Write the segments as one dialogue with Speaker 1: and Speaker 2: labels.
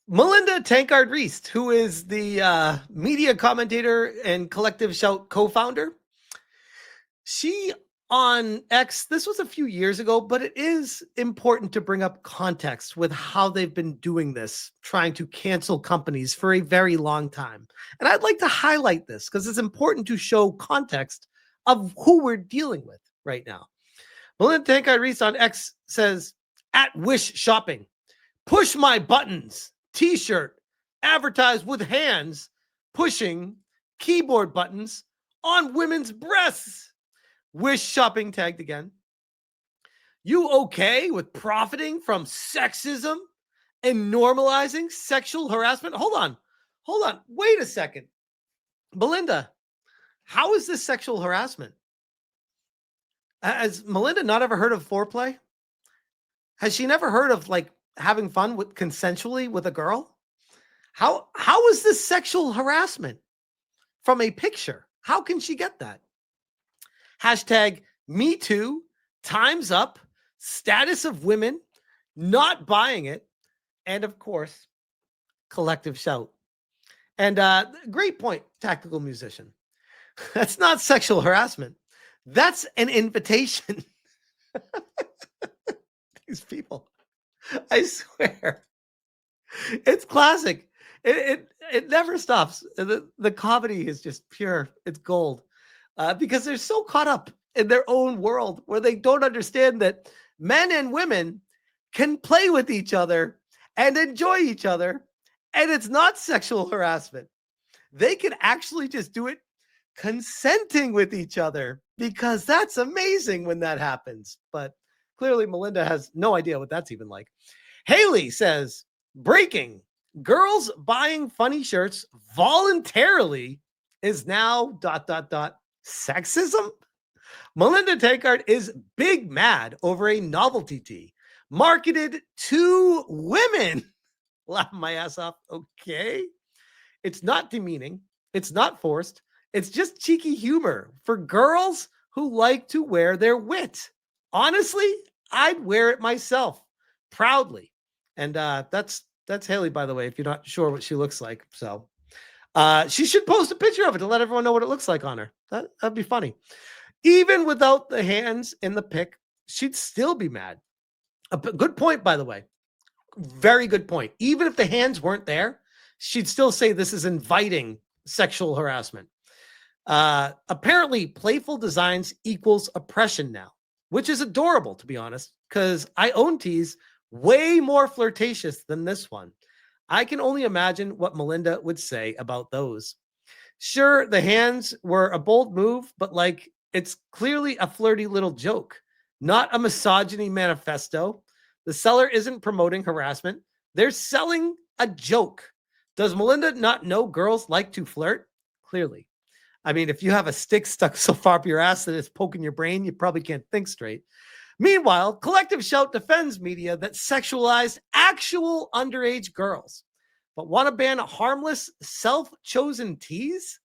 Speaker 1: Melinda Tankard Reist, who is the media commentator and Collective Shout co-founder, she on X, this was a few years ago, but it is important to bring up context with how they've been doing this, trying to cancel companies for a very long time. And I'd like to highlight this because it's important to show context of who we're dealing with right now. Melinda Tankard Reist on X says, at Wish Shopping, push my buttons, t-shirt, advertised with hands, pushing keyboard buttons on women's breasts. Wish Shopping tagged again. You okay with profiting from sexism and normalizing sexual harassment? Hold on. Wait a second. Melinda, how is this sexual harassment? Has Melinda not ever heard of foreplay? Has she never heard of like having fun with consensually with a girl? How is this sexual harassment from a picture? How can she get that? Hashtag Me Too, Time's Up, Status of Women, Not Buying It, and of course, Collective Shout. And great point, Tactical Musician. That's not sexual harassment. That's an invitation. These people, I swear, it's classic. It never stops. The comedy is just pure. It's gold. Because they're so caught up in their own world where they don't understand that men and women can play with each other and enjoy each other. And it's not sexual harassment. They can actually just do it consenting with each other, because that's amazing when that happens. But clearly Melinda has no idea what that's even like. Haley says, breaking, girls buying funny shirts voluntarily is now ... sexism? Melinda Tankard is big mad over a novelty tee marketed to women. Laughing my ass off. Okay. It's not demeaning. It's not forced. It's just cheeky humor for girls who like to wear their wit. Honestly, I'd wear it myself proudly. And that's Haley, by the way, if you're not sure what she looks like. So she should post a picture of it to let everyone know what it looks like on her. That'd be funny. Even without the hands in the pic, she'd still be mad. A good point, by the way. Very good point. Even if the hands weren't there, she'd still say this is inviting sexual harassment. Apparently, playful designs equals oppression now, which is adorable, to be honest, because I own tees way more flirtatious than this one. I can only imagine what Melinda would say about those. Sure, the hands were a bold move, but like it's clearly a flirty little joke, not a misogyny manifesto. The seller isn't promoting harassment. They're selling a joke. Does Melinda not know girls like to flirt? Clearly. I mean, if you have a stick stuck so far up your ass that it's poking your brain, you probably can't think straight. Meanwhile, Collective Shout defends media that sexualized actual underage girls, but want to ban harmless, self-chosen teas?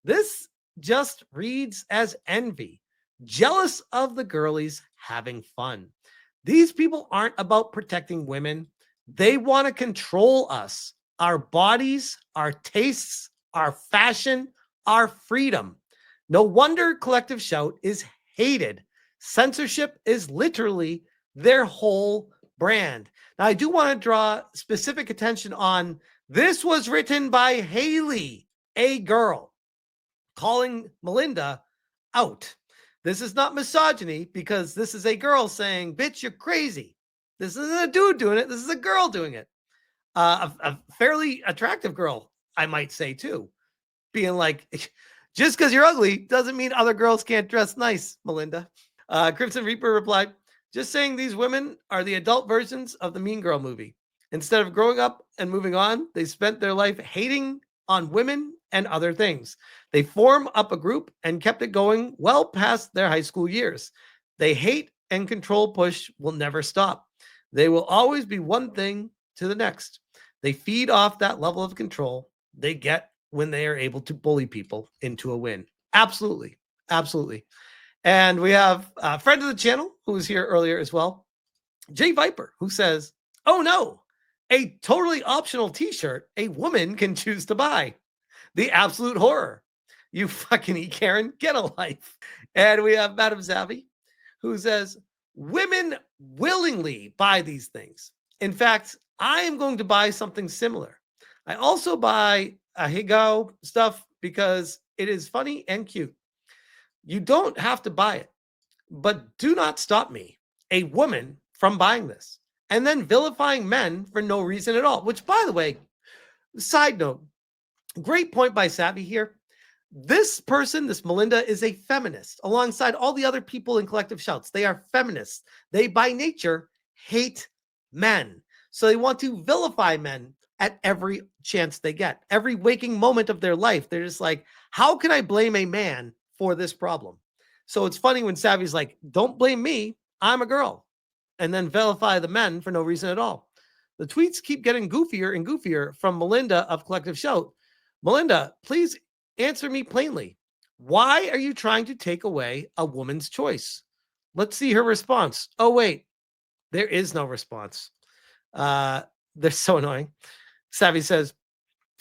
Speaker 1: This just reads as envy, jealous of the girlies having fun. These people aren't about protecting women. They want to control us, our bodies, our tastes, our fashion, our freedom. No wonder Collective Shout is hated. Censorship is literally their whole brand. Now, I do want to draw specific attention on this was written by Haley, a girl, calling Melinda out. This is not misogyny because this is a girl saying, bitch, you're crazy. This isn't a dude doing it. This is a girl doing it. A fairly attractive girl, I might say, too. Being like, just because you're ugly doesn't mean other girls can't dress nice, Melinda. Crimson Reaper replied, just saying these women are the adult versions of the Mean Girl movie. Instead of growing up and moving on, they spent their life hating on women and other things. They form up a group and kept it going well past their high school years. They hate and control push will never stop. They will always be one thing to the next. They feed off that level of control they get when they are able to bully people into a win. Absolutely. Absolutely. And we have a friend of the channel who was here earlier as well, Jay Viper, who says, oh no, A totally optional t-shirt a woman can choose to buy. The absolute horror. You fucking Karen, get a life. And we have Madam Savvy, who says, women willingly buy these things. In fact, I am going to buy something similar. I also buy a Higo stuff because it is funny and cute. You don't have to buy it, but do not stop me, a woman, from buying this and then vilifying men for no reason at all. Which, by the way, side note, great point by Savvy here. This person, this Melinda, is a feminist alongside all the other people in Collective Shouts. They are feminists. They, by nature, hate men. So they want to vilify men at every chance they get. Every waking moment of their life, they're just like, how can I blame a man for this problem? So it's funny when Savvy's like, don't blame me, I'm a girl, and then vilify the men for no reason at all. The tweets keep getting goofier and goofier from Melinda of Collective Shout. Melinda, please answer me plainly. Why are you trying to take away a woman's choice? Let's see her response. Oh, wait, there is no response. They're so annoying. Savvy says,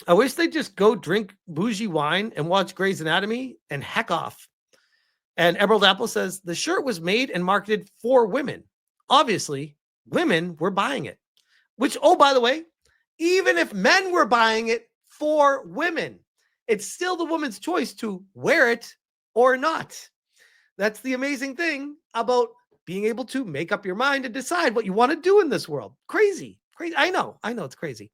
Speaker 1: I wish they'd just go drink bougie wine and watch Grey's Anatomy and heck off. And Emerald Apple says, the shirt was made and marketed for women. Obviously, women were buying it. Which, oh, by the way, even if men were buying it for women, it's still the woman's choice to wear it or not. That's the amazing thing about being able to make up your mind and decide what you want to do in this world. Crazy. Crazy. I know it's crazy.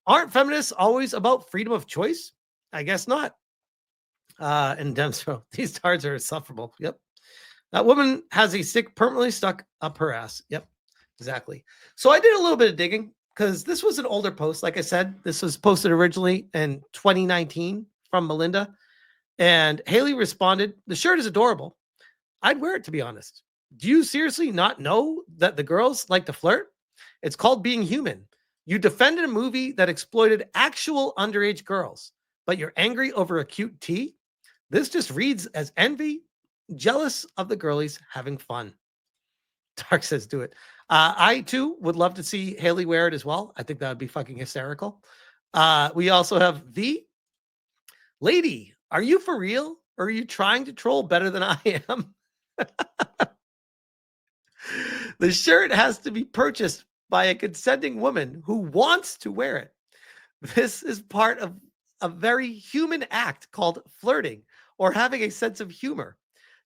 Speaker 1: Aren't feminists always about freedom of choice? I guess not. And Demstro, these tards are insufferable. Yep. That woman has a stick permanently stuck up her ass. Yep, exactly. So I did a little bit of digging because this was an older post. Like I said, this was posted originally in 2019 from Melinda. And Haley responded, the shirt is adorable. I'd wear it, to be honest. Do you seriously not know that the girls like to flirt? It's called being human. You defended a movie that exploited actual underage girls, but you're angry over a cute tee? This just reads as envy, jealous of the girlies having fun. Dark says, do it. I, too, would love to see Haley wear it as well. I think that would be fucking hysterical. We also have the lady. Are you for real? Or are you trying to troll better than I am? The shirt has to be purchased by a consenting woman who wants to wear it. This is part of a very human act called flirting or having a sense of humor.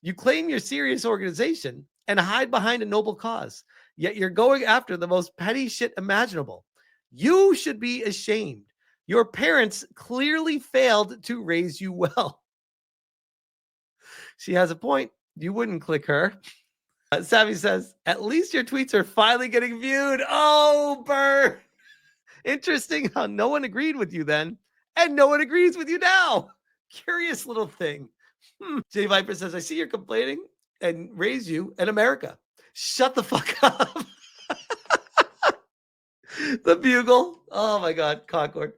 Speaker 1: You claim your serious organization and hide behind a noble cause, yet you're going after the most petty shit imaginable. You should be ashamed. Your parents clearly failed to raise you well. She has a point. You wouldn't click her. Savvy says, at least your tweets are finally getting viewed. Oh, burn. Interesting how no one agreed with you then, and no one agrees with you now. Curious little thing. Jay Viper says, I see you're complaining and raise you in America. Shut the fuck up. The Bugle. Oh my God, Concord.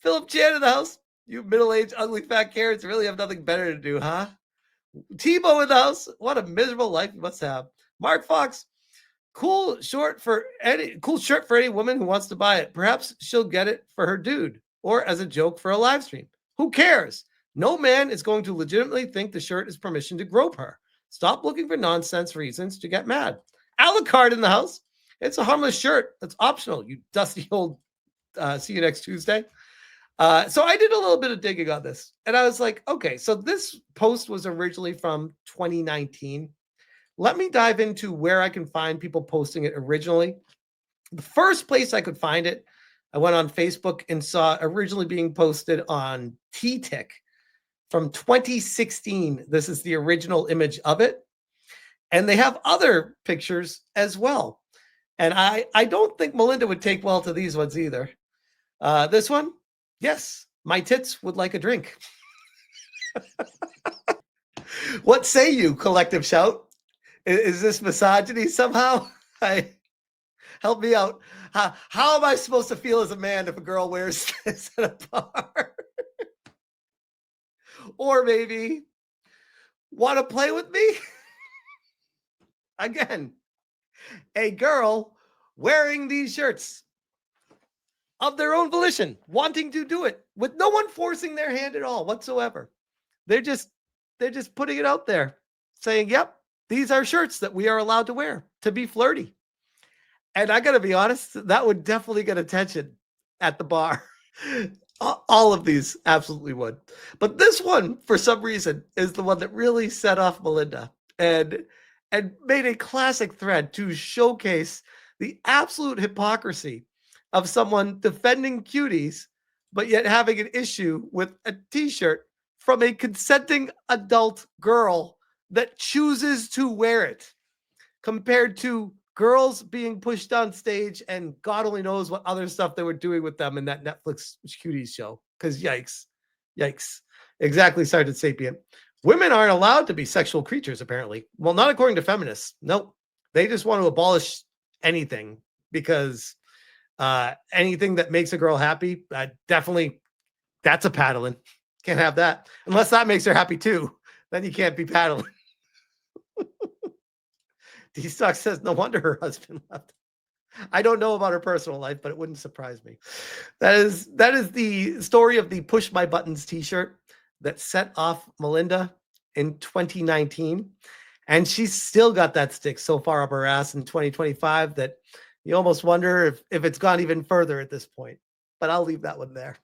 Speaker 1: Philip Chan in the house. You middle-aged, ugly, fat Karens really have nothing better to do, huh? Tebow in the house. What a miserable life you must have. Mark Fox. Cool shirt for any woman who wants to buy it. Perhaps she'll get it for her dude or as a joke for a live stream. Who cares? No man is going to legitimately think the shirt is permission to grope her. Stop looking for nonsense reasons to get mad. Alucard in the house. It's a harmless shirt. That's optional. You dusty old. See you next Tuesday. So I did a little bit of digging on this, and I was like, okay, so this post was originally from 2019. Let me dive into where I can find people posting it originally. The first place I could find it, I went on Facebook and saw originally being posted on T-Tick from 2016. This is the original image of it. And they have other pictures as well. And I don't think Melinda would take well to these ones either. This one, yes, my tits would like a drink. What say you, Collective Shout? Is this misogyny somehow? Help me out. How am I supposed to feel as a man if a girl wears this at a bar? Or maybe want to play with me? Again, a girl wearing these shirts. of their own volition, wanting to do it with no one forcing their hand at all whatsoever. They're just putting it out there, saying, "Yep, these are shirts that we are allowed to wear to be flirty." And I got to be honest, that would definitely get attention at the bar. All of these absolutely would. But this one, for some reason, is the one that really set off Melinda and made a classic thread to showcase the absolute hypocrisy of someone defending cuties, but yet having an issue with a t-shirt from a consenting adult girl that chooses to wear it, compared to girls being pushed on stage and God only knows what other stuff they were doing with them in that Netflix cuties show. Because yikes. Exactly, Sergeant Sapient. Women aren't allowed to be sexual creatures, apparently. Well, not according to feminists. Nope. They just want to abolish anything because anything that makes a girl happy, definitely, that's a paddling. Can't have that. Unless that makes her happy too. Then you can't be paddling. D-Stock says, no wonder her husband left. I don't know about her personal life, but it wouldn't surprise me. That is the story of the Push My Buttons t-shirt that set off Melinda in 2019. And she's still got that stick so far up her ass in 2025 that you almost wonder if it's gone even further at this point. But I'll leave that one there.